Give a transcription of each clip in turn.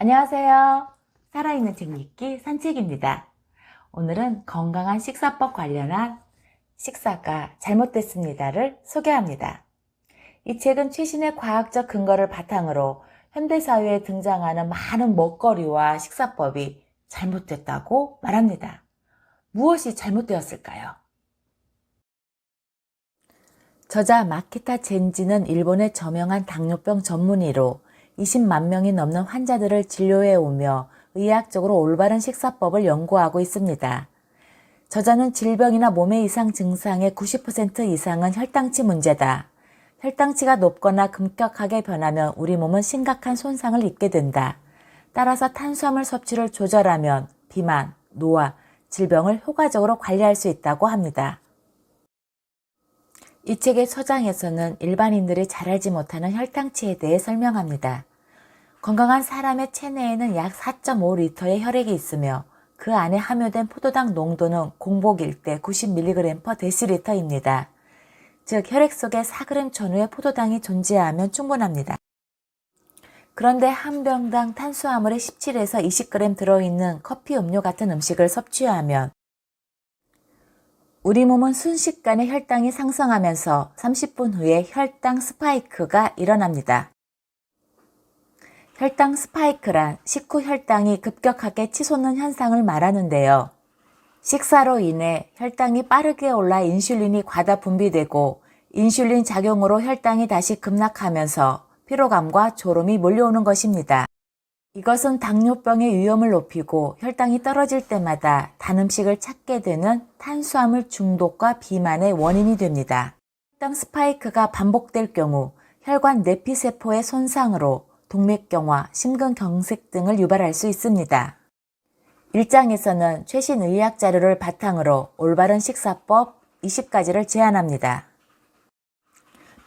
안녕하세요. 살아있는 책 읽기 산책입니다. 오늘은 건강한 식사법 관련한 식사가 잘못됐습니다를 소개합니다. 이 책은 최신의 과학적 근거를 바탕으로 현대사회에 등장하는 많은 먹거리와 식사법이 잘못됐다고 말합니다. 무엇이 잘못되었을까요? 저자 마키타 젠지는 일본의 저명한 당뇨병 전문의로 20만 명이 넘는 환자들을 진료해 오며 의학적으로 올바른 식사법을 연구하고 있습니다. 저자는 질병이나 몸의 이상 증상의 90% 이상은 혈당치 문제다. 혈당치가 높거나 급격하게 변하면 우리 몸은 심각한 손상을 입게 된다. 따라서 탄수화물 섭취를 조절하면 비만, 노화, 질병을 효과적으로 관리할 수 있다고 합니다. 이 책의 서장에서는 일반인들이 잘 알지 못하는 혈당치에 대해 설명합니다. 건강한 사람의 체내에는 약 4.5리터의 혈액이 있으며 그 안에 함유된 포도당 농도는 공복일 때 90mg/dl입니다. 즉 혈액 속에 4g 전후의 포도당이 존재하면 충분합니다. 그런데 한 병당 탄수화물이 17에서 20g 들어있는 커피, 음료 같은 음식을 섭취하면 우리 몸은 순식간에 혈당이 상승하면서 30분 후에 혈당 스파이크가 일어납니다. 혈당 스파이크란 식후 혈당이 급격하게 치솟는 현상을 말하는데요. 식사로 인해 혈당이 빠르게 올라 인슐린이 과다 분비되고 인슐린 작용으로 혈당이 다시 급락하면서 피로감과 졸음이 몰려오는 것입니다. 이것은 당뇨병의 위험을 높이고 혈당이 떨어질 때마다 단 음식을 찾게 되는 탄수화물 중독과 비만의 원인이 됩니다. 혈당 스파이크가 반복될 경우 혈관 내피세포의 손상으로 동맥경화, 심근경색 등을 유발할 수 있습니다. 1장에서는 최신 의학 자료를 바탕으로 올바른 식사법 20가지를 제안합니다.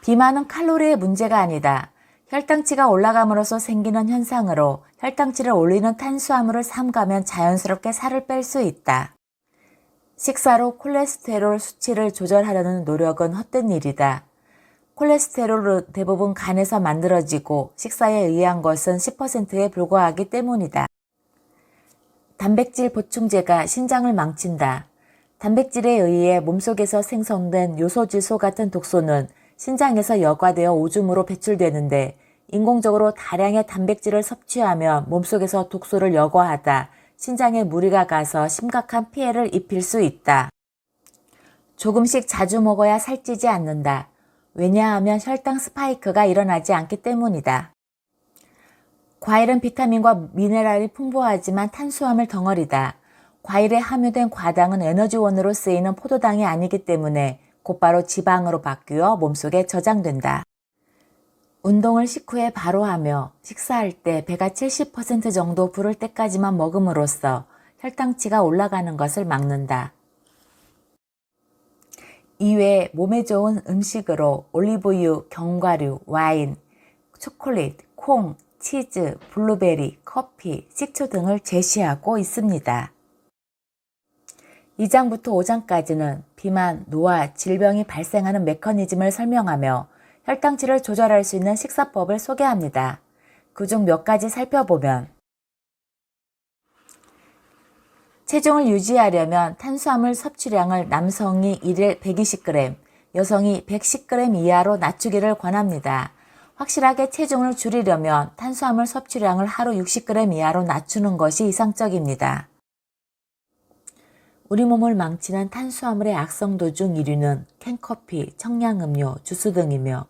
비만은 칼로리의 문제가 아니다. 혈당치가 올라감으로써 생기는 현상으로 혈당치를 올리는 탄수화물을 삼가면 자연스럽게 살을 뺄 수 있다. 식사로 콜레스테롤 수치를 조절하려는 노력은 헛된 일이다. 콜레스테롤은 대부분 간에서 만들어지고 식사에 의한 것은 10%에 불과하기 때문이다. 단백질 보충제가 신장을 망친다. 단백질에 의해 몸속에서 생성된 요소질소 같은 독소는 신장에서 여과되어 오줌으로 배출되는데 인공적으로 다량의 단백질을 섭취하면 몸속에서 독소를 여과하다 신장에 무리가 가서 심각한 피해를 입힐 수 있다. 조금씩 자주 먹어야 살찌지 않는다. 왜냐하면 혈당 스파이크가 일어나지 않기 때문이다. 과일은 비타민과 미네랄이 풍부하지만 탄수화물 덩어리다. 과일에 함유된 과당은 에너지원으로 쓰이는 포도당이 아니기 때문에 곧바로 지방으로 바뀌어 몸속에 저장된다. 운동을 식후에 바로 하며 식사할 때 배가 70% 정도 부를 때까지만 먹음으로써 혈당치가 올라가는 것을 막는다. 이외에 몸에 좋은 음식으로 올리브유, 견과류, 와인, 초콜릿, 콩, 치즈, 블루베리, 커피, 식초 등을 제시하고 있습니다. 2장부터 5장까지는 비만, 노화, 질병이 발생하는 메커니즘을 설명하며 혈당치를 조절할 수 있는 식사법을 소개합니다. 그중 몇 가지 살펴보면 체중을 유지하려면 탄수화물 섭취량을 남성이 1일 120g, 여성이 110g 이하로 낮추기를 권합니다. 확실하게 체중을 줄이려면 탄수화물 섭취량을 하루 60g 이하로 낮추는 것이 이상적입니다. 우리 몸을 망치는 탄수화물의 악성도 중 1위는 캔커피, 청량음료, 주스 등이며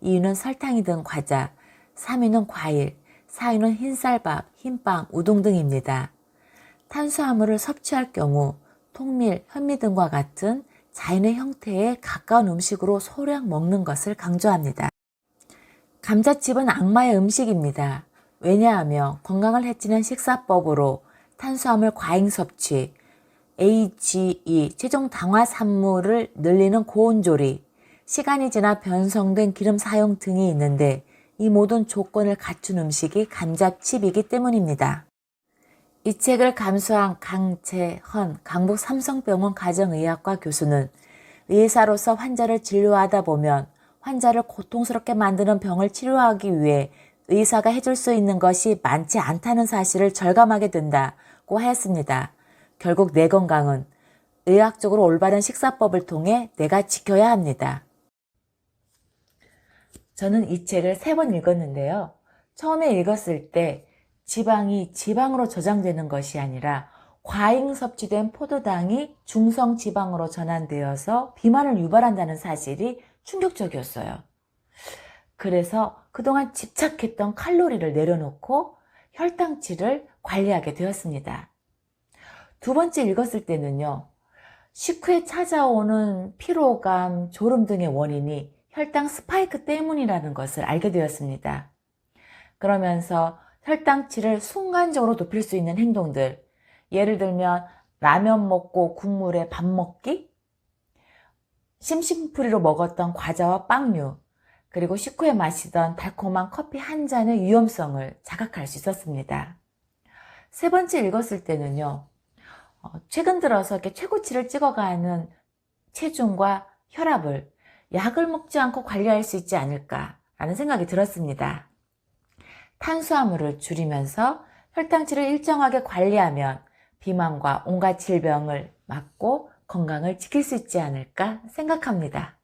2위는 설탕이 든 과자, 3위는 과일, 4위는 흰쌀밥, 흰빵, 우동 등입니다. 탄수화물을 섭취할 경우 통밀, 현미 등과 같은 자연의 형태에 가까운 음식으로 소량 먹는 것을 강조합니다. 감자칩은 악마의 음식입니다. 왜냐하면 건강을 해치는 식사법으로 탄수화물 과잉 섭취, AGE, 최종 당화 산물을 늘리는 고온조리, 시간이 지나 변성된 기름 사용 등이 있는데 이 모든 조건을 갖춘 음식이 감자칩이기 때문입니다. 이 책을 감수한 강채헌 강북 삼성병원 가정의학과 교수는 의사로서 환자를 진료하다 보면 환자를 고통스럽게 만드는 병을 치료하기 위해 의사가 해줄 수 있는 것이 많지 않다는 사실을 절감하게 된다고 하였습니다. 결국 내 건강은 의학적으로 올바른 식사법을 통해 내가 지켜야 합니다. 저는 이 책을 3번 읽었는데요. 처음에 읽었을 때 지방이 지방으로 저장되는 것이 아니라 과잉 섭취된 포도당이 중성 지방으로 전환되어서 비만을 유발한다는 사실이 충격적이었어요. 그래서 그동안 집착했던 칼로리를 내려놓고 혈당치를 관리하게 되었습니다. 2번째 읽었을 때는요. 식후에 찾아오는 피로감, 졸음 등의 원인이 혈당 스파이크 때문이라는 것을 알게 되었습니다. 그러면서 혈당치를 순간적으로 높일 수 있는 행동들, 예를 들면 라면 먹고 국물에 밥 먹기, 심심풀이로 먹었던 과자와 빵류, 그리고 식후에 마시던 달콤한 커피 한 잔의 위험성을 자각할 수 있었습니다. 3번째 읽었을 때는요. 최근 들어서 이렇게 최고치를 찍어가는 체중과 혈압을 약을 먹지 않고 관리할 수 있지 않을까라는 생각이 들었습니다. 탄수화물을 줄이면서 혈당치를 일정하게 관리하면 비만과 온갖 질병을 막고 건강을 지킬 수 있지 않을까 생각합니다.